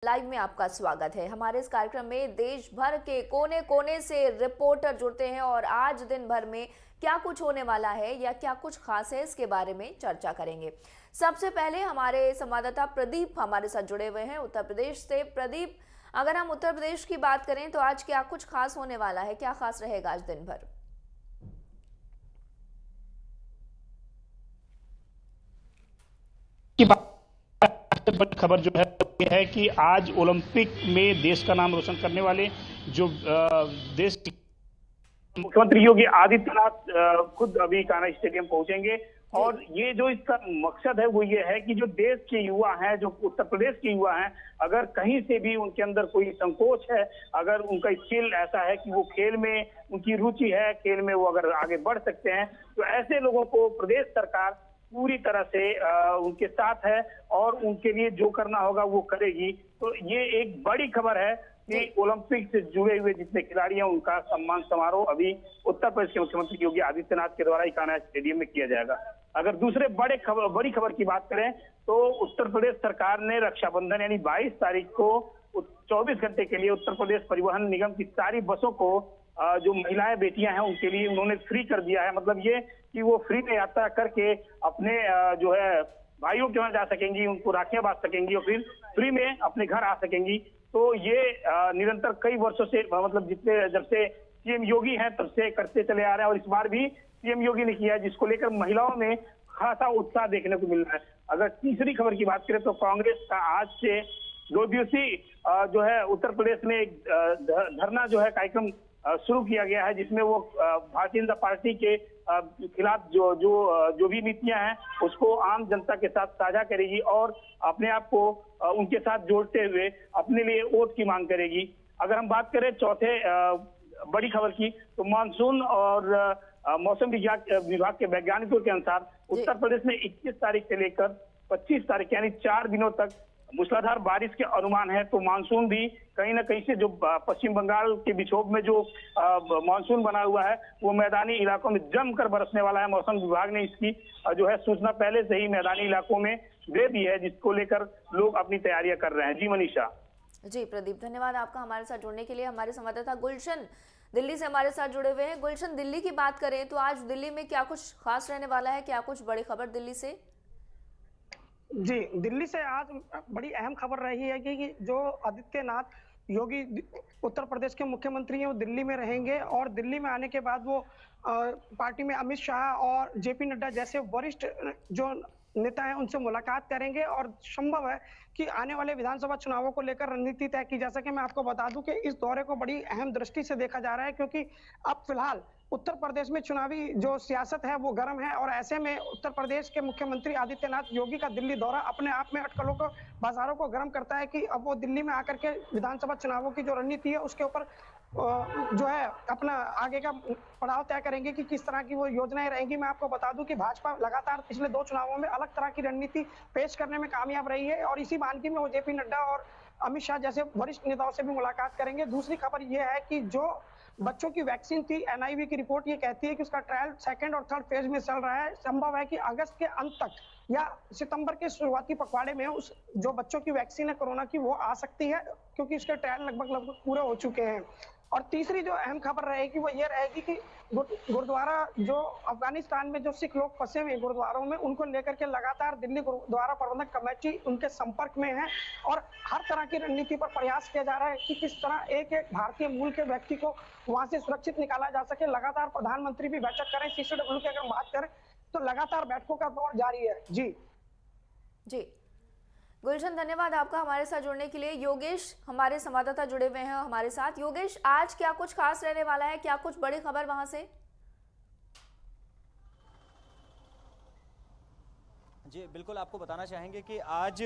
Live में आपका स्वागत है। हमारे इस कार्यक्रम में देश भर के कोने कोने से रिपोर्टर जुड़ते हैं और आज दिन भर में क्या कुछ होने वाला है या क्या कुछ खास है, इसके बारे में चर्चा करेंगे। सबसे पहले हमारे संवाददाता प्रदीप हमारे साथ जुड़े हुए हैं उत्तर प्रदेश से। प्रदीप, अगर हम उत्तर प्रदेश की बात करें तो आज क्या कुछ खास होने वाला है, क्या खास रहेगा आज दिन भर? की बात सबसे बड़ी खबर जो है ये है कि आज ओलंपिक में देश का नाम रोशन करने वाले जो देश के मुख्यमंत्री योगी आदित्यनाथ खुद अभी कान्हा स्टेडियम पहुंचेंगे। और ये जो इसका मकसद है वो ये है कि जो देश के युवा हैं, जो उत्तर प्रदेश के युवा हैं, अगर कहीं से भी उनके अंदर कोई संकोच है, अगर उनका स्किल ऐसा है कि वो खेल में उनकी रुचि है, खेल में वो अगर आगे बढ़ सकते हैं, तो ऐसे लोगों को प्रदेश सरकार पूरी तरह से उनके साथ है और उनके लिए जो करना होगा वो करेगी। तो ये एक बड़ी खबर है कि ओलंपिक से जुड़े हुए जितने खिलाड़ी हैं उनका सम्मान समारोह अभी उत्तर प्रदेश के मुख्यमंत्री योगी आदित्यनाथ के द्वारा कान्हा स्टेडियम में किया जाएगा। अगर दूसरे बड़ी खबर की बात करें तो उत्तर प्रदेश सरकार ने रक्षाबंधन यानी 22 तारीख को 24 घंटे के लिए उत्तर प्रदेश परिवहन निगम की सारी बसों को जो महिलाएं बेटियां हैं उनके लिए उन्होंने फ्री कर दिया है। मतलब ये कि वो फ्री में यात्रा करके अपने जो है भाइयों के वहां जा सकेंगी, उनको राखियां बांध सकेंगी और फिर फ्री में अपने घर आ सकेंगी। तो ये निरंतर कई वर्षों से मतलब जितने जब से सीएम योगी हैं तब से करते चले आ रहे हैं और इस बार भी सीएम योगी ने किया है, जिसको लेकर महिलाओं में खासा उत्साह देखने को मिल रहा है। अगर तीसरी खबर की बात करें तो कांग्रेस का आज से 2 दिवसीय जो है उत्तर प्रदेश में एक धरना जो है कार्यक्रम शुरू किया गया है, जिसमें वो भारतीय जनता पार्टी के खिलाफ जो भी नीतियां हैं उसको आम जनता के साथ साझा करेगी और अपने आप को उनके साथ जोड़ते हुए अपने लिए वोट की मांग करेगी। अगर हम बात करें चौथे बड़ी खबर की तो मानसून और मौसम विभाग के वैज्ञानिकों के अनुसार उत्तर प्रदेश में 21 तारीख से लेकर 25 तारीख यानी 4 दिनों तक मूसलाधार बारिश के अनुमान है। तो मानसून भी कहीं ना कहीं से जो पश्चिम बंगाल के बिछोब में जो मानसून बना हुआ है वो मैदानी इलाकों में जमकर बरसने वाला है। मौसम विभाग ने इसकी जो है सूचना पहले से ही मैदानी इलाकों में दे दी है, जिसको लेकर लोग अपनी तैयारियां कर रहे हैं। जी मनीषा। जी प्रदीप, धन्यवाद आपका हमारे साथ जुड़ने के लिए। हमारे संवाददाता गुलशन दिल्ली से हमारे साथ जुड़े हुए हैं। गुलशन, दिल्ली की बात करें तो आज दिल्ली में क्या कुछ खास रहने वाला है, क्या कुछ बड़ी खबर दिल्ली से? जी, दिल्ली से आज बड़ी अहम खबर रही है कि जो आदित्यनाथ योगी उत्तर प्रदेश के मुख्यमंत्री हैं वो दिल्ली में रहेंगे और दिल्ली में आने के बाद वो पार्टी में अमित शाह और जेपी नड्डा जैसे वरिष्ठ जो नेता हैं उनसे मुलाकात करेंगे और संभव है कि आने वाले विधानसभा चुनावों को लेकर रणनीति तय की जा सके। मैं आपको बता दूं कि इस दौरे को बड़ी अहम दृष्टि से देखा जा रहा है क्योंकि अब फिलहाल उत्तर प्रदेश में चुनावी जो सियासत है वो गर्म है और ऐसे में उत्तर प्रदेश के मुख्यमंत्री आदित्यनाथ योगी का दिल्ली दौरा अपने आप में अटकलों को बाजारों को गर्म करता है कि अब वो दिल्ली में आकर के विधानसभा चुनावों की जो रणनीति है उसके ऊपर जो है अपना आगे का पड़ाव तय करेंगे कि किस तरह की वो योजनाएं रहेंगी। मैं आपको बता दूं कि भाजपा लगातार पिछले 2 चुनावों में अलग तरह की रणनीति पेश करने में कामयाब रही है और इसी मानकी में वो जेपी नड्डा और अमित शाह जैसे वरिष्ठ नेताओं से भी मुलाकात करेंगे। दूसरी खबर यह है कि जो बच्चों की वैक्सीन थी, एनआईवी की रिपोर्ट ये कहती है कि उसका ट्रायल 2nd और 3rd फेज में चल रहा है। संभव है कि अगस्त के अंत तक या सितंबर के शुरुआती पखवाड़े में उस जो बच्चों की वैक्सीन है कोरोना की वो आ सकती है क्योंकि इसके ट्रायल लगभग पूरे हो चुके हैं। और तीसरी जो अहम खबर रहेगी वो ये रहेगी कि गुरुद्वारा जो अफगानिस्तान में जो सिख लोग फंसे हुए गुरुद्वारों में उनको लेकर के लगातार दिल्ली गुरुद्वारा प्रबंधक कमेटी उनके संपर्क में है और हर तरह की रणनीति पर प्रयास किया जा रहा है कि किस तरह एक भारतीय मूल के व्यक्ति को वहां से सुरक्षित निकाला जा सके। लगातार प्रधानमंत्री भी बैठक करें, सीसीडब्ल्यू की अगर बात करें तो लगातार बैठकों का दौर जारी है। जी जी गुलशन, धन्यवाद आपका हमारे साथ जुड़ने के लिए। योगेश हमारे संवाददाता जुड़े हुए हैं हमारे साथ। योगेश, आज क्या कुछ खास रहने वाला है, क्या कुछ बड़ी खबर वहां से? जी बिल्कुल, आपको बताना चाहेंगे कि आज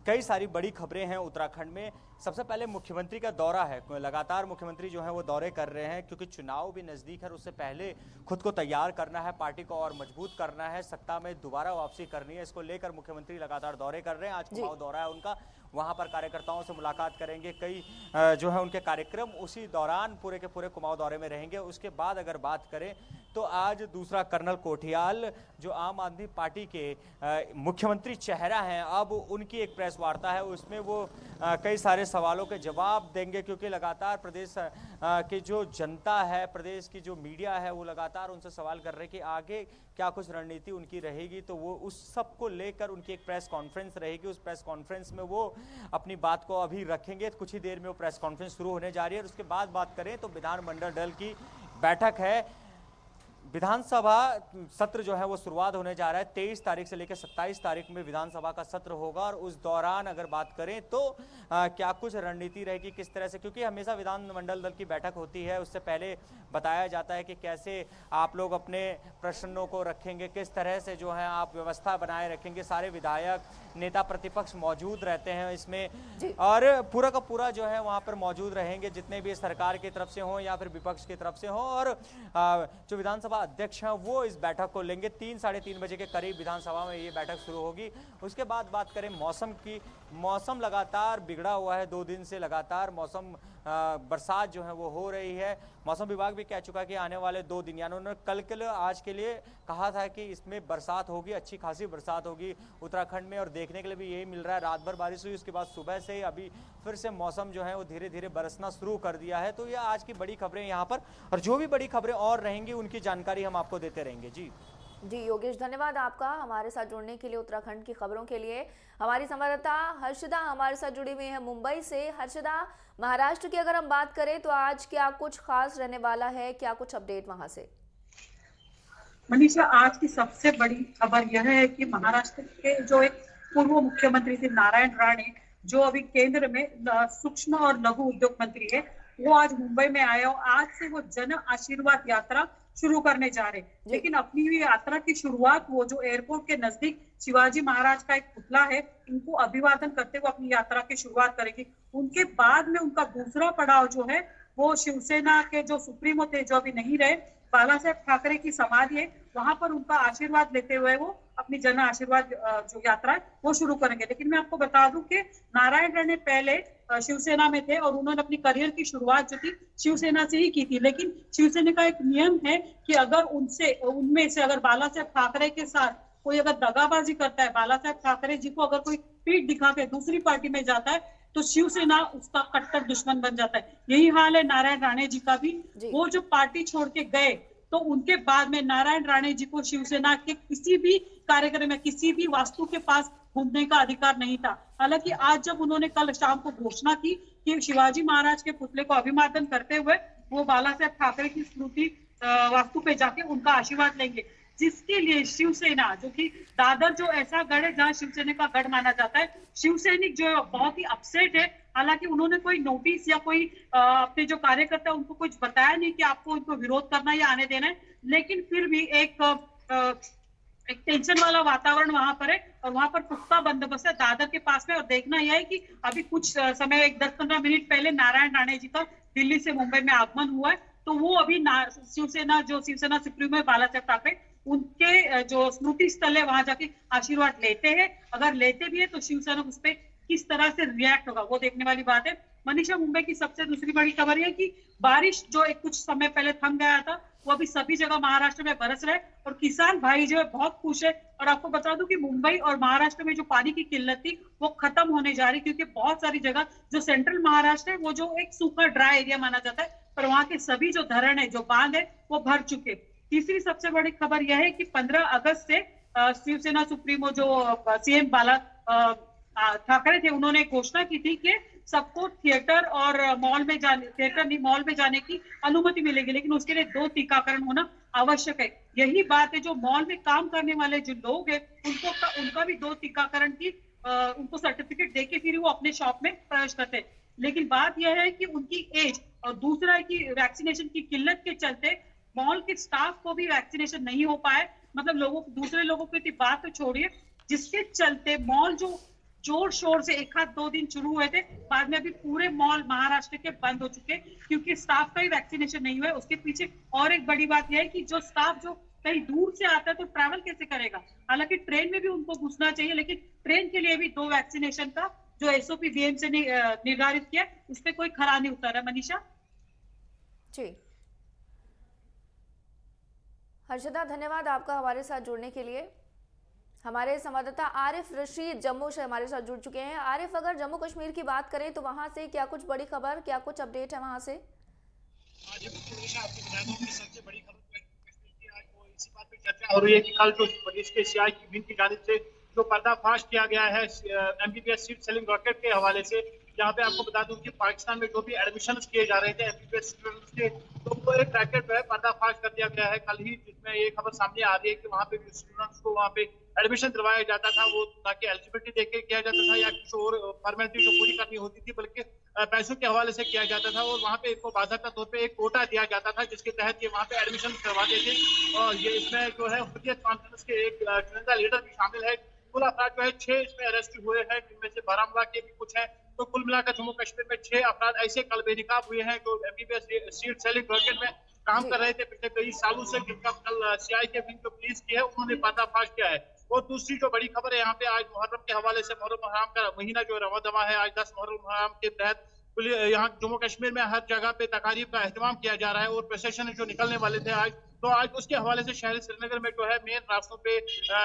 कई सारी बड़ी खबरें हैं उत्तराखंड में। सबसे पहले मुख्यमंत्री का दौरा है, लगातार मुख्यमंत्री जो है वो दौरे कर रहे हैं क्योंकि चुनाव भी नज़दीक है। उससे पहले खुद को तैयार करना है, पार्टी को और मजबूत करना है, सत्ता में दोबारा वापसी करनी है। इसको लेकर मुख्यमंत्री लगातार दौरे कर रहे हैं। आज कुमाऊं दौरा है उनका। वहां पर कार्यकर्ताओं से मुलाकात करेंगे। कई जो है उनके कार्यक्रम उसी दौरान पूरे के पूरे कुमाऊं दौरे में रहेंगे। उसके बाद अगर बात करें तो आज दूसरा कर्नल कोठियाल जो आम आदमी पार्टी के मुख्यमंत्री चेहरा हैं, अब उनकी एक प्रेस वार्ता है, उसमें वो कई सारे सवालों के जवाब देंगे, क्योंकि लगातार प्रदेश की जो जनता है, प्रदेश की जो मीडिया है, वो लगातार उनसे सवाल कर रहे हैं कि आगे क्या कुछ रणनीति उनकी रहेगी। तो वो उस सब को लेकर उनकी एक प्रेस कॉन्फ्रेंस रहेगी। उस प्रेस कॉन्फ्रेंस में वो अपनी बात को अभी रखेंगे। कुछ ही देर में वो प्रेस कॉन्फ्रेंस शुरू होने जा रही है। और उसके बाद बात करें तो विधानमंडल दल की बैठक है। विधानसभा सत्र जो है वो शुरुआत होने जा रहा है। 23 तारीख से लेकर 27 तारीख में विधानसभा का सत्र होगा। और उस दौरान अगर बात करें तो क्या कुछ रणनीति रहेगी, किस तरह से, क्योंकि हमेशा विधानमंडल दल की बैठक होती है, उससे पहले बताया जाता है कि कैसे आप लोग अपने प्रश्नों को रखेंगे, किस तरह से जो है आप व्यवस्था बनाए रखेंगे। सारे विधायक, नेता प्रतिपक्ष मौजूद रहते हैं इसमें, और पूरा का पूरा जो है वहाँ पर मौजूद रहेंगे, जितने भी सरकार की तरफ से हों या फिर विपक्ष की तरफ से हों। और जो विधानसभा अध्यक्ष हैं वो इस बैठक को लेंगे। 3 साढ़े 3 बजे के करीब विधानसभा में ये बैठक शुरू होगी। उसके बाद बात करें मौसम की, मौसम लगातार बिगड़ा हुआ है। 2 दिन से लगातार मौसम बरसात जो है वो हो रही है। मौसम विभाग भी कह चुका है कि आने वाले 2 दिन, यानी उन्होंने कल के लिए आज के लिए कहा था कि इसमें बरसात होगी, अच्छी खासी बरसात होगी उत्तराखंड में। और देखने के लिए भी यही मिल रहा है। रात भर बारिश हुई, उसके बाद सुबह से अभी फिर से मौसम जो है वो धीरे धीरे बरसना शुरू कर दिया है। तो ये आज की बड़ी खबरें यहाँ पर, और जो भी बड़ी खबरें और रहेंगी उनकी जानकारी हम आपको देते रहेंगे। जी योगेश, धन्यवाद आपका हमारे साथ जुड़ने के लिए। उत्तराखंड की खबरों के लिए हमारी संवाददाता हर्षदा हमारे साथ जुड़ी हुई है मुंबई से। हर्षदा, महाराष्ट्र की अगर हम बात करें तो आज क्या कुछ खास रहने वाला है, क्या कुछ अपडेट वहां से? मनीषा, आज की सबसे बड़ी खबर यह है कि महाराष्ट्र के जो एक पूर्व मुख्यमंत्री थे नारायण राणे, जो अभी केंद्र में सूक्ष्म और लघु उद्योग मंत्री है, वो आज मुंबई में आए और आज से वो जन आशीर्वाद यात्रा शुरू करने जा रहे। लेकिन अपनी ये यात्रा की शुरुआत वो जो एयरपोर्ट के नजदीक शिवाजी महाराज का एक पुतला है, उनको अभिवादन करते हुए अपनी यात्रा की शुरुआत करेगी। उनके बाद में उनका दूसरा पड़ाव जो है वो शिवसेना के जो सुप्रीमो थे, जो अभी नहीं रहे, बाला साहेब ठाकरे की समाधि है, वहां पर उनका आशीर्वाद लेते हुए वो अपनी जन आशीर्वाद जो यात्रा है वो शुरू करेंगे। लेकिन मैं आपको बता दूं कि नारायण राणे पहले शिवसेना में थे और उन्होंने अपनी करियर की शुरुआत जो थी शिवसेना से ही की थी। लेकिन शिवसेना का एक नियम है कि अगर उनमें से अगर बाला साहेब ठाकरे के साथ कोई अगर दगाबाजी करता है, बाला साहेब ठाकरे जी को अगर कोई पीठ दिखा के दूसरी पार्टी में जाता है, तो शिवसेना उसका कट्टर दुश्मन बन जाता है। यही हाल है नारायण राणे जी का भी। वो जो पार्टी छोड़ के गए तो उनके बाद में नारायण राणे जी को शिवसेना के किसी भी कार्यक्रम में, किसी भी वास्तु के पास घूमने का अधिकार नहीं था। हालांकि आज जब उन्होंने कल शाम को घोषणा की कि शिवाजी महाराज के पुतले को अभिवादन करते हुए वो बाला साहेब ठाकरे की स्मृति वास्तु पे जाके उनका आशीर्वाद लेंगे, जिसके लिए शिवसेना, जो कि दादर जो ऐसा गढ़ है जहां शिवसेना का गढ़ माना जाता है, शिवसैनिक जो बहुत ही अपसेट है। हालांकि उन्होंने कोई नोटिस या कोई अपने जो कार्यकर्ता उनको कुछ बताया नहीं कि आपको उनको विरोध करना या आने देना है, लेकिन फिर भी एक टेंशन वाला वातावरण वहां पर है और वहां पर पुख्ता बंदोबस्त है दादर के पास में। और देखना यह है कि अभी कुछ समय, एक 10-15 मिनट पहले नारायण राणे जी का दिल्ली से मुंबई में आगमन हुआ है, तो वो अभी शिवसेना सुप्रीमो बाला साहेब ठाकरे उनके जो स्मृति स्थल है वहां जाके आशीर्वाद लेते हैं। अगर लेते भी है तो शिवसेना उस पर किस तरह से रिएक्ट होगा वो देखने वाली बात है। मनीषा, मुंबई की सबसे दूसरी बड़ी खबर है कि बारिश जो एक कुछ समय पहले थम गया था वो अभी सभी जगह महाराष्ट्र में बरस रहा है और किसान भाई जो है बहुत खुश है। और आपको बता दूं कि मुंबई और महाराष्ट्र में जो पानी की किल्लत थी वो खत्म होने जा रही, क्योंकि बहुत सारी जगह जो सेंट्रल महाराष्ट्र है वो जो एक सूखा ड्राई एरिया माना जाता है, पर वहां के सभी जो धरण है, जो बांध है, वो भर चुके। तीसरी सबसे बड़ी खबर यह है कि 15 अगस्त से शिवसेना सुप्रीमो जो सीएम बाला ठाकरे थे, उन्होंने घोषणा की थी कि सबको थिएटर और मॉल में जाने की अनुमति मिलेगी, लेकिन उसके लिए 2 टीकाकरण होना आवश्यक है। यही बात है, जो मॉल में काम करने वाले जो लोग हैं उनका भी 2 टीकाकरण की उनको सर्टिफिकेट देके फिर वो अपने शॉप में प्रवेश करते हैं। लेकिन बात यह है कि उनकी एज और दूसरा है कि वैक्सीनेशन की किल्लत के चलते मॉल के स्टाफ को भी वैक्सीनेशन नहीं हो पाए। मतलब दूसरे लोगों की बात तो छोड़िए, जिसके चलते मॉल जो जोर शोर से 1-2 दिन शुरू हुए थे, बाद में अभी पूरे मॉल महाराष्ट्र के बंद हो चुके क्योंकि स्टाफ का ही वैक्सीनेशन नहीं हुआ है। उसके पीछे और एक बड़ी बात यह है कि जो स्टाफ जो कहीं दूर से आता है तो ट्रैवल कैसे करेगा। हालांकि ट्रेन में भी उनको घुसना चाहिए, लेकिन ट्रेन के लिए भी 2 वैक्सीनेशन का जो एसओपी बीएमसी ने निर्धारित किया उस पर कोई खरा नहीं उतरा। मनीषा जी, हर्षदा धन्यवाद आपका हमारे साथ जुड़ने के लिए। हमारे संवाददाता आरिफ रशीद जम्मू से हमारे साथ जुड़ चुके हैं। आरिफ, अगर जम्मू कश्मीर की बात करें तो वहां से क्या कुछ बड़ी खबर, क्या कुछ अपडेट है वहां से? आज आपको बता दूं कि सबसे बड़ी खबर कश्मीर की आज वो इसी बात पे चर्चा हो रही है कि कल जो प्रदेश के सीआई की विंग की जानिब से जो पर्दाफाश किया गया है एमबीबीएस सीट सेलिंग रॉकेट के हवाले से, जहाँ पे आपको बता दूं कि पाकिस्तान में जो भी एडमिशन किए जा रहे थे एमबीबीएस स्टूडेंट्स के, तो वो एक रैकेट है पर्दाफाश कर दिया गया है कल ही, जिसमें ये खबर सामने आ रही है कि वहाँ पे स्टूडेंट्स को वहाँ पे एडमिशन दिलवाया जाता था, वो ताकि एलिजिबिलिटी देख के किया जाता था या कुछ और फॉर्मेलिटी जो पूरी करनी होती थी, बल्कि पैसों के हवाले से किया जाता था। और वहाँ पे इनको बाकायदा तौर पे एक कोटा दिया जाता था जिसके तहत ये वहाँ पे एडमिशन करवाते थे। और ये इसमें जो है हुर्रियत कॉन्फ्रेंस के एक चुनिंदा लीडर भी शामिल है। कुल अफराद जो है 6 इसमें अरेस्ट हुए हैं, जिनमें से बारामूला के भी कुछ है। तो कुल मिलाकर जम्मू कश्मीर में 6 अफराद ऐसे कल बेनकाब हुए हैं जो एमबीबीएस सीट सेलिंग रॉकेट में काम कर रहे थे पिछले कई सालों से, जिनका कल सीआई के विंग जो पुलिस की है उन्होंने पर्दाफाश किया है। और दूसरी जो बड़ी खबर है यहाँ पे, आज मुहर्रम के हवाले से, मुहर्रम हराम का महीना जो रवा दवा है, आज 10 मुहर्रम हराम के तहत यहाँ जम्मू कश्मीर में हर जगह पे तकारीब का एहतमाम किया जा रहा है। और प्रोसेशन जो निकलने वाले थे आज, तो आज उसके हवाले से शहर श्रीनगर में जो है मेन रास्तों पे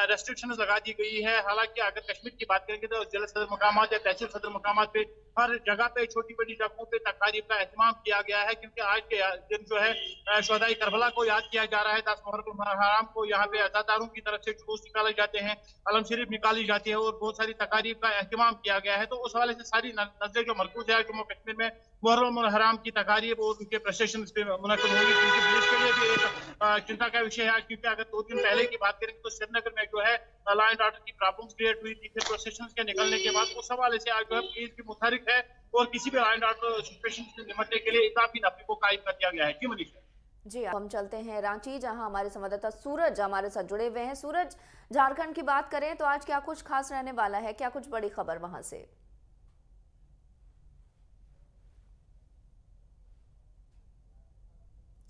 रेस्ट्रिक्शंस लगा दी गई है। हालांकि अगर कश्मीर की बात करेंगे तो जिला सदर मकाम या तहसील सदर मकाम पे हर जगह पे छोटी बड़ी जगहों पे तकारीब का एहतमाम किया गया है, क्योंकि आज के दिन जो है शोहदाई करबला को याद किया जा रहा है। 10 मुहर्रम हराम को यहाँ पे अज़ादारों की तरफ से जुलूस निकाले जाते हैं, अलम शरीफ निकाली जाती है और बहुत सारी तकारीब का एहतमाम किया गया है। तो उस हवाले से सारी नजरें जो मरकूज है जम्मू कश्मीर में मुहर्रम और हराम की तकारीब और उनके प्रोसेशन पे मुनक़िद होगी, क्योंकि पुलिस के लिए भी एक चिंता का विषय है। क्योंकि अगर 2 दिन पहले की बात करें तो श्रीनगर में जो है लॉ एंड ऑर्डर की प्रॉब्लम्स क्रिएट हुई थी, फिर प्रोसेशन के निकलने के बाद उस हवाले से आज जो है पुलिस भी मुतहरिक है और किसी भी लॉ एंड ऑर्डर सिचुएशन से निपटने के लिए इताफी नफरी को कायम कर दिया गया है। जी मनीषा। जी, अब हम चलते हैं रांची, जहां हमारे संवाददाता सूरज हमारे साथ जुड़े हुए हैं। सूरज, झारखंड की बात करें तो आज क्या कुछ खास रहने वाला है, क्या कुछ बड़ी खबर वहां से?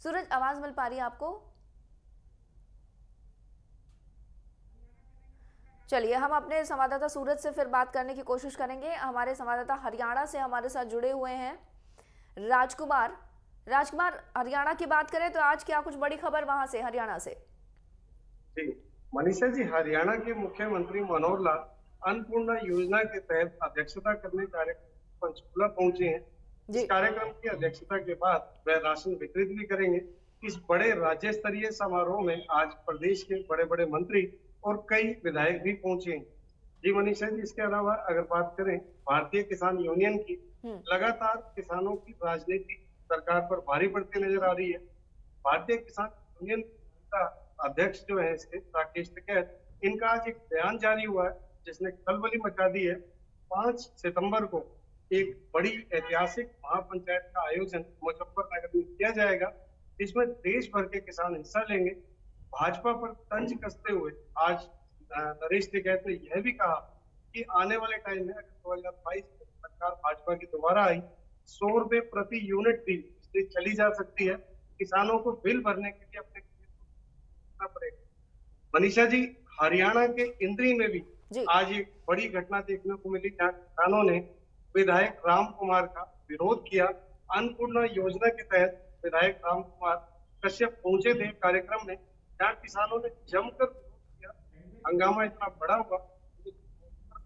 सूरज, आवाज मिल पा रही है आपको? चलिए, हम अपने संवाददाता सूरज से फिर बात करने की कोशिश करेंगे। हमारे संवाददाता हरियाणा से हमारे साथ जुड़े हुए हैं राजकुमार। हरियाणा की बात करें तो आज क्या कुछ बड़ी खबर वहां से, हरियाणा से? जी मनीषा जी, हरियाणा के मुख्यमंत्री मनोहर लाल अन्नपूर्णा योजना के तहत अध्यक्षता करने कार्यक्रम पंचकूला पहुंचे हैं। इस कार्यक्रम की अध्यक्षता के बाद वह राशन वितरित भी करेंगे। इस बड़े राज्य स्तरीय समारोह में आज प्रदेश के बड़े बड़े मंत्री और कई विधायक भी पहुंचे हैं। जी मनीषा जी, इसके अलावा अगर बात करें भारतीय किसान यूनियन की, लगातार किसानों की राजनीति सरकार पर भारी पड़ती नजर आ रही है। भारतीय किसान यूनियन का अध्यक्ष जो है इसके राकेश टिकैत, इनका आज एक बयान जारी हुआ है जिसने खलबली मचा दी है। 5 सितंबर को एक बड़ी ऐतिहासिक महापंचायत का आयोजन मुजफ्फरनगर में किया जाएगा, जिसमें देश भर के किसान हिस्सा लेंगे। भाजपा पर तंज कसते हुए आज नरेश टिकैत ने यह भी कहा कि आने वाले टाइम में अगर 2022 में सरकार भाजपा की दोबारा आई, 100 रुपए प्रति यूनिट भी बिजली चली जा सकती है। किसानों को बिल भरने के लिए अपने पड़ेगा। मनीषा जी, हरियाणा के इंद्री में भी आज एक बड़ी घटना देखने को मिली, जहाँ किसानों ने विधायक राम कुमार का विरोध किया। अन्नपूर्णा योजना के तहत विधायक राम कुमार कश्यप पहुंचे थे कार्यक्रम में, जहाँ किसानों ने जमकर विरोध किया। हंगामा इतना बड़ा हुआ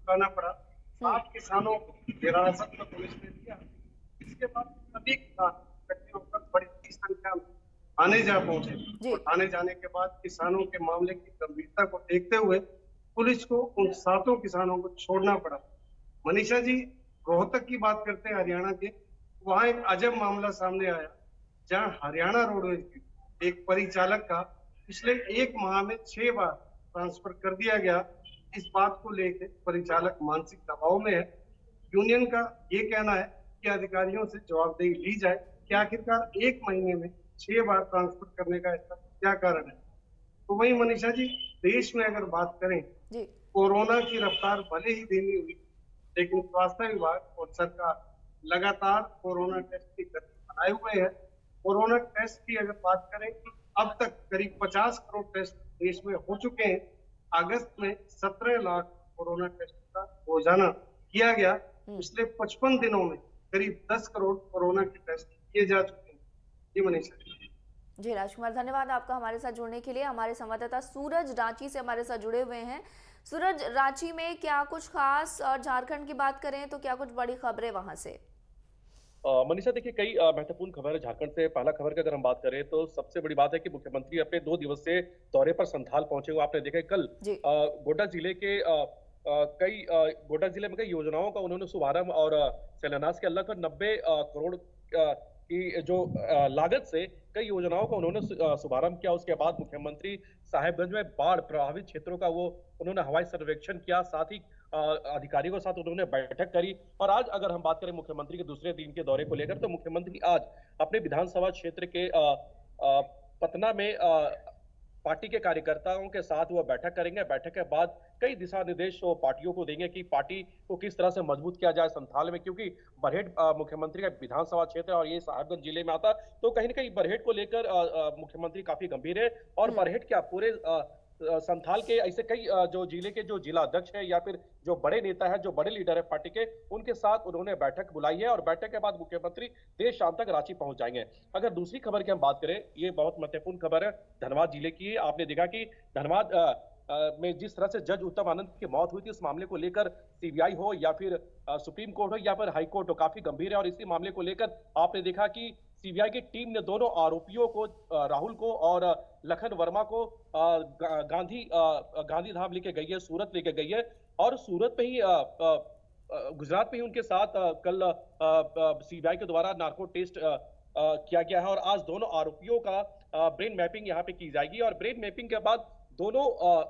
लाना पड़ा। 7 किसानों को हिरासत में पुलिस ने लिया। इसके बाद सभी किसान इकट्ठे होकर बड़ी संख्या में थाने जा पहुंचे और थाने जाने के बाद किसानों के मामले की गंभीरता को देखते हुए पुलिस को उन 7 किसानों को छोड़ना पड़ा। मनीषा जी, रोहतक की बात करते हैं हरियाणा के, वहां एक अजब मामला सामने आया, जहां हरियाणा रोडवेज के एक परिचालक का पिछले 1 माह में 6 बार ट्रांसफर कर दिया गया। इस बात को लेकर परिचालक मानसिक दबाव में है। यूनियन का ये कहना है कि अधिकारियों से जवाबदेही ली जाए कि आखिरकार 1 महीने में 6 बार ट्रांसफर करने का इसका क्या कारण है। तो वही मनीषा जी, देश में अगर बात करें, कोरोना की रफ्तार भले ही धीमी हुई, लेकिन स्वास्थ्य विभाग और सरकार लगातार कोरोना टेस्ट की गति बढ़ाए हुए है। कोरोना टेस्ट की अगर बात करें, अब तक करीब 50 करोड़ टेस्ट देश में हो चुके हैं। अगस्त में 17 लाख कोरोना टेस्ट का रोजाना किया गया। पिछले 55 दिनों में करीब 10 करोड़ कोरोना के टेस्ट किए जा चुके हैं। जी मनीषा। जी राजकुमार, धन्यवाद आपका हमारे साथ जुड़ने के लिए। हमारे संवाददाता सूरज रांची से हमारे साथ जुड़े हुए हैं। सूरज, रांची में क्या कुछ खास, और झारखंड की बात करें तो क्या कुछ बड़ी खबरें वहां से? मनीषा, देखिए कई महत्वपूर्ण खबर है झारखंड से। पहला खबर की अगर हम बात करें तो सबसे बड़ी बात है कि मुख्यमंत्री अपने 2 दिवसीय दौरे पर संथाल पहुंचे हुए। आपने देखा कल गोड्डा जिले के गोड्डा जिले में कई योजनाओं का उन्होंने शुभारंभ और शिलान्यास के लगभग 90 करोड़ की जो लागत से कई योजनाओं का उन्होंने शुभारंभ किया। उसके बाद मुख्यमंत्री साहेबगंज में बाढ़ प्रभावित क्षेत्रों का उन्होंने हवाई सर्वेक्षण किया, साथ ही अधिकारियों के साथ उन्होंने बैठक करी। और आज अगर हम बात करें मुख्यमंत्री के दूसरे दिन के दौरे को लेकर, तो मुख्यमंत्री आज अपने विधानसभा क्षेत्र के पटना में पार्टी के कार्यकर्ताओं के साथ वो बैठक करेंगे। बैठक के बाद कई दिशा निर्देश वो पार्टियों को देंगे कि पार्टी को किस तरह से मजबूत किया जाए संथाल में, क्योंकि बरहेट मुख्यमंत्री का विधानसभा क्षेत्र है और ये साहिबगंज जिले में आता है। तो कहीं ना कहीं बरहेट को लेकर मुख्यमंत्री काफी गंभीर है। और बरहेट क्या पूरे संथाल के ऐसे कई जो जिले के जो जिला अध्यक्ष है या फिर जो बड़े नेता है, जो बड़े लीडर है पार्टी के, उनके साथ उन्होंने बैठक बुलाई है और बैठक के बाद मुख्यमंत्री देर शाम तक रांची पहुंच जाएंगे। अगर दूसरी खबर की हम बात करें, ये बहुत महत्वपूर्ण खबर है धनबाद जिले की। आपने देखा कि धनबाद में जिस तरह से जज उत्तम आनंद की मौत हुई थी, उस मामले को लेकर सीबीआई हो या फिर सुप्रीम कोर्ट हो या फिर हाई कोर्ट हो, काफी गंभीर है। और इसी मामले को लेकर आपने देखा कि सीबीआई की टीम ने दोनों आरोपियों को, राहुल को और लखन वर्मा को गांधी धाम लेके गई है, सूरत लेके गई है। और सूरत में ही गुजरात में ही उनके साथ कल सीबीआई के द्वारा नार्को टेस्ट किया गया है। और आज दोनों आरोपियों का ब्रेन मैपिंग यहाँ पे की जाएगी और ब्रेन मैपिंग के बाद दोनों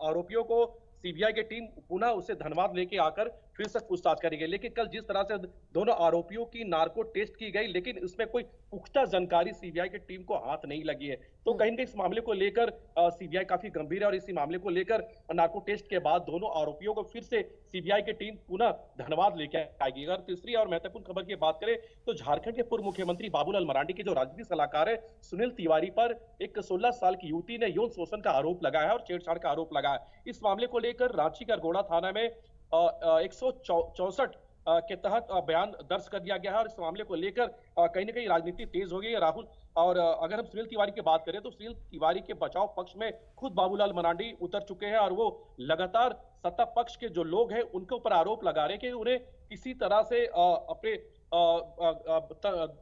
आरोपियों को सीबीआई की टीम पुनः उसे धनबाद लेके आकर फिर से पूछताछ करेगी। लेकिन कल जिस तरह से दोनों आरोपियों की नार्को टेस्ट की गई, लेकिन इसमें कोई पुख्ता जानकारी सीबीआई की टीम को हाथ नहीं लगी है। तो कहीं ना कहीं इस मामले को लेकर सीबीआई काफी गंभीर है और इसी मामले को लेकर नार्को टेस्ट के बाद दोनों आरोपियों को फिर से सीबीआई की टीम पुनः धनबाद लेके आएगी। अगर तीसरी और महत्वपूर्ण खबर की बात करें तो झारखंड के पूर्व मुख्यमंत्री बाबूलाल मरांडी के जो राजनीतिक सलाहकार है सुनील तिवारी पर एक 16 साल की युवती ने यौन शोषण का आरोप लगाया है और छेड़छाड़ का आरोप लगाया है। इस मामले को लेकर रांची के अरगोड़ा थाना में 164 के तहत बयान दर्ज कर दिया गया है और इस मामले को लेकर कहीं ना कहीं राजनीति तेज हो गई है। राहुल, और अगर हम सुनील तिवारी की बात करें तो सुनील तिवारी के बचाव पक्ष में खुद बाबूलाल मरांडी उतर चुके हैं और वो लगातार सत्ता पक्ष के जो लोग हैं उनके ऊपर आरोप लगा रहे हैं कि उन्हें किसी तरह से अपने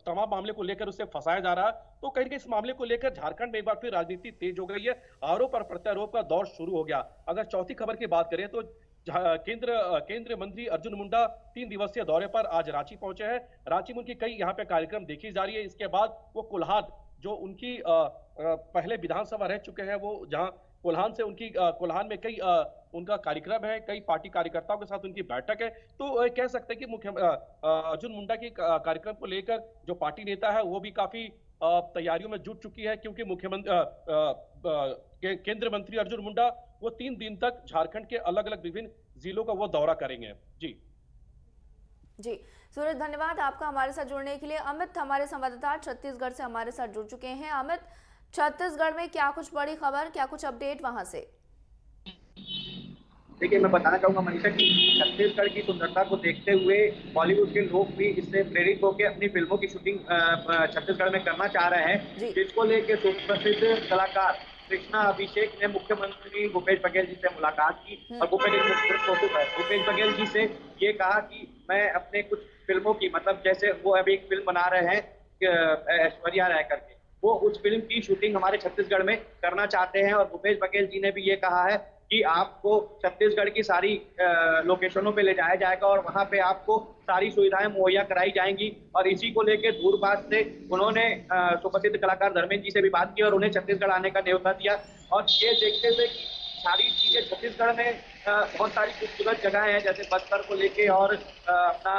तमाम मामले को लेकर उसे फंसाया जा रहा है। तो कहीं ना इस मामले को लेकर झारखंड में एक बार फिर राजनीति तेज हो गई है, आरोप और प्रत्यारोप का दौर शुरू हो गया। अगर चौथी खबर की बात करें तो केंद्रीय मंत्री अर्जुन मुंडा 3 दिवसीय दौरे पर आज रांची पहुंचे हैं। रांची में उनकी कई यहाँ पे कार्यक्रम देखी जा रही है। इसके बाद वो कोल्हान, जो उनकी पहले विधानसभा रह चुके हैं, वो जहां कोल्हान से उनकी कोल्हान में कई उनका कार्यक्रम है, कई पार्टी कार्यकर्ताओं के साथ उनकी बैठक है। तो कह सकते हैं कि अर्जुन मुंडा की कार्यक्रम को लेकर जो पार्टी नेता है वो भी काफी तैयारियों में जुट चुकी है, क्योंकि केंद्रीय मंत्री अर्जुन मुंडा वो 3 दिन तक झारखंड के अलग अलग विभिन्न जिलों का वो दौरा करेंगे। जी सूरज, धन्यवाद आपका हमारे साथ जुड़ने के लिए। अमित हमारे संवाददाता छत्तीसगढ़ से हमारे साथ जुड़ चुके हैं। अमित, छत्तीसगढ़ में क्या कुछ बड़ी खबर, क्या कुछ अपडेट वहां से? देखिए, मैं बताना चाहूंगा मनीषा की छत्तीसगढ़ की सुंदरता को देखते हुए बॉलीवुड के लोग भी इससे प्रेरित होकर अपनी फिल्मों की शूटिंग छत्तीसगढ़ में करना चाह रहे हैं, जिसको लेकर सुप्रसिद्ध कलाकार कृष्णा अभिषेक ने मुख्यमंत्री भूपेश बघेल जी से मुलाकात की और भूपेश बघेल जी से ये कहा कि मैं अपने कुछ फिल्मों की, मतलब जैसे वो अभी एक फिल्म बना रहे हैं ऐश्वर्या राय करके, वो उस फिल्म की शूटिंग हमारे छत्तीसगढ़ में करना चाहते हैं। और भूपेश बघेल जी ने भी ये कहा है कि आपको छत्तीसगढ़ की सारी लोकेशनों पे ले जाया जाएगा और वहां पे आपको सारी सुविधाएं मुहैया कराई जाएंगी। और इसी को लेकर दूरभाष से उन्होंने सुप्रसिद्ध कलाकार धर्मेंद्र जी से भी बात की और उन्हें छत्तीसगढ़ आने का न्योता दिया। और ये देखते हुए सारी चीजें छत्तीसगढ़ में बहुत सारी खूबसूरत जगह हैं, जैसे बस्तर को लेके और अपना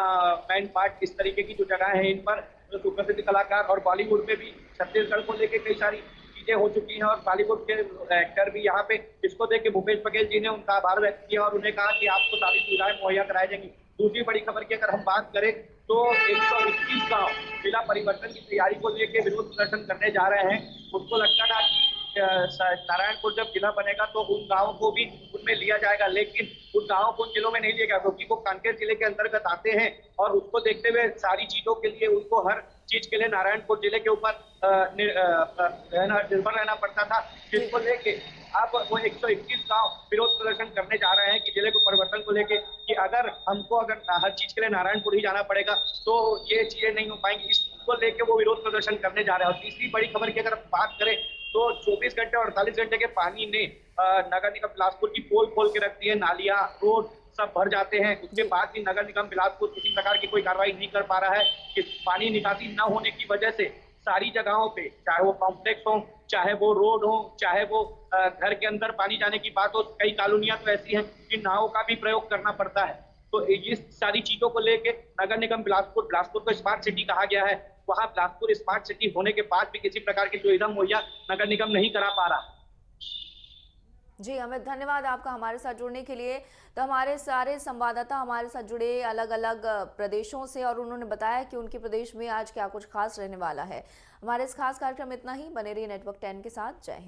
मैन पार्ट, इस तरीके की जो जगह है इन पर सुप्रसिद्ध कलाकार और बॉलीवुड में भी छत्तीसगढ़ को लेके कई सारी चीजें हो चुकी हैं और बॉलीवुड के एक्टर भी यहाँ पे, जिसको देख के भूपेश बघेल जी ने उनका आभार व्यक्त किया और उन्हें कहा कि आपको सारी सुविधाएं मुहैया कराई जाएंगी। दूसरी बड़ी खबर की अगर हम बात करें तो 121 गाँव जिला परिवर्तन की तैयारी को लेकर विरोध प्रदर्शन करने जा रहे हैं। उनको लगता था कि नारायणपुर जब जिला बनेगा तो उन गाँवों को भी उनमें लिया जाएगा, लेकिन उन गाँव को जिलों में नहीं लिया गया, क्योंकि वो कांकेर जिले के अंतर्गत आते हैं और उसको देखते हुए सारी चीजों के लिए उनको हर चीज के लिए नारायणपुर जिले के ऊपर निर्भर रहना पड़ता था, जिसको लेके अब वो 121 गांव विरोध प्रदर्शन करने जा रहे हैं कि जिले को परिवर्तन को लेके, कि अगर हर चीज के लिए नारायणपुर ही जाना पड़ेगा तो ये चीजें नहीं हो पाएंगी। इसको लेके वो विरोध प्रदर्शन करने जा रहे हैं। और तीसरी बड़ी खबर की अगर बात करें तो 24 घंटे और 48 घंटे के पानी ने नगर निगम बिलासपुर की पोल खोल के रखती है, नालियां रोड सब भर जाते हैं। उसके बाद भी नगर निगम बिलासपुर किसी प्रकार की कोई कार्रवाई नहीं कर पा रहा है कि पानी निकासी न होने की वजह से सारी जगहों पे, चाहे वो कॉम्प्लेक्स हो, चाहे वो रोड हो, चाहे वो घर के अंदर पानी जाने की बात हो, कई कॉलोनियां तो ऐसी हैं कि नाव का भी प्रयोग करना पड़ता है। तो इस सारी चीजों को लेके नगर निगम बिलासपुर को स्मार्ट सिटी कहा गया है। वहां बिलासपुर स्मार्ट सिटी होने के बाद भी किसी प्रकार की सुविधा मुहैया नगर निगम नहीं करा पा रहा। जी अमित, धन्यवाद आपका हमारे साथ जुड़ने के लिए। तो हमारे सारे संवाददाता हमारे साथ जुड़े अलग अलग प्रदेशों से और उन्होंने बताया कि उनके प्रदेश में आज क्या कुछ खास रहने वाला है। हमारे इस खास कार्यक्रम में इतना ही। बने रहिए नेटवर्क 10 के साथ। जय हिंद।